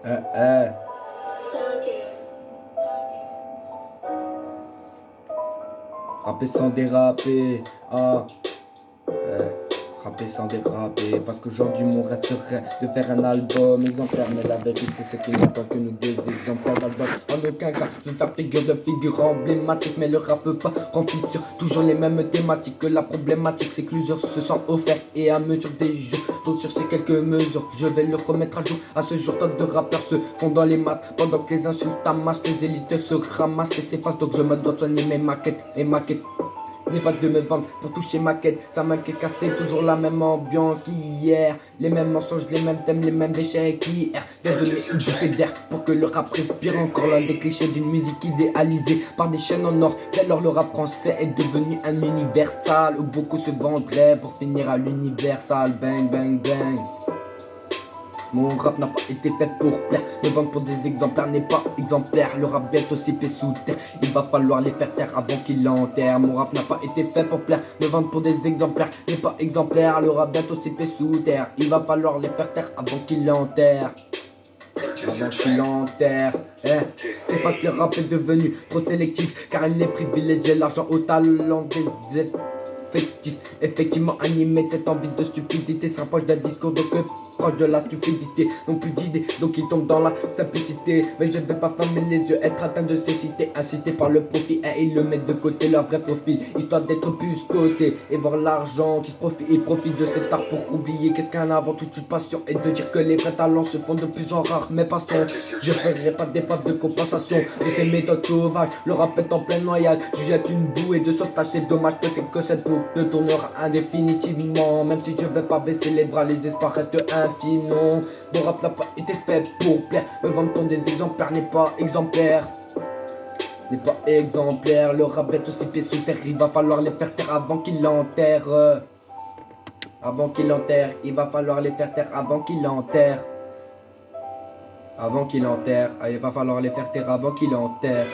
eh. Rapper sans déraper, ah. Rapper sans déraper, parce qu'aujourd'hui mon rêve serait de faire un album exemplaire. Mais la vérité c'est qu'il n'attend que nous des exemplaires d'albums. En aucun cas je veux faire figure emblématique. Mais le rap peut pas remplir sur toujours les mêmes thématiques. Que la problématique c'est que l'usure se sent offert et à mesure des jours. Donc sur ces quelques mesures je vais le remettre à jour. À ce jour tant de rappeurs se font dans les masses, pendant que les insultes amassent, les élites se ramassent et s'effacent. Donc je me dois de soigner mes maquettes. Et maquettes n'est pas de me vendre pour toucher ma quête. Ça m'inquiète car c'est toujours la même ambiance qu'hier. Les mêmes mensonges, les mêmes thèmes, les mêmes échecs qu'hier. Viens donner une bouffée d'air pour que le rap respire encore l'un des clichés d'une musique idéalisée par des chaînes en or. Dès lors le rap français est devenu un universal où beaucoup se vendraient pour finir à l'universal. Bang bang bang. Mon rap n'a pas été fait pour plaire. Me vendre pour des exemplaires n'est pas exemplaire. Le rap bientôt s'y fait sous terre. Il va falloir les faire taire avant qu'ils l'enterrent. Mon rap n'a pas été fait pour plaire. Me vendre pour des exemplaires n'est pas exemplaire. Le rap bientôt s'y fait sous terre. Il va falloir les faire taire avant qu'ils l'enterrent. Avant qu'il l'enterre, c'est parce que le rap est devenu trop sélectif. Car il est privilégié l'argent au talent des effectifs. Effectivement animé de cette envie de stupidité, se rapproche d'un discours donc proche de la stupidité. Non plus d'idées, donc il tombe dans la simplicité. Mais je ne vais pas fermer les yeux, être atteint de cécité, incité par le profit. Et ils le mettent de côté leur vrai profil, histoire d'être plus coté et voir l'argent qui se profite. Ils profitent de cet art pour oublier qu'est-ce qu'un avant toute une passion. Et de dire que les vrais talents se font de plus en rare. Mais passons, je ferai pas d'épreuve de compensation de ces méthodes sauvages. Le rap est en pleine noyade, je jette une bouée de sauvetage. C'est dommage, peut-être que cette boucle tournera indéfinitivement. Même si je vais pas baisser les bras, les espoirs restent infimes. Non, mon rap n'a pas été fait pour plaire. Me vendre pour des exemplaires n'est pas exemplaire. N'est pas exemplaire. Le rap est aussi pieds sous terre. Il va falloir les faire taire avant qu'il l'enterre. Avant qu'il l'enterre, il va falloir les faire taire avant qu'il l'enterre. Avant qu'il l'enterre, il va falloir les faire taire avant qu'il l'enterre.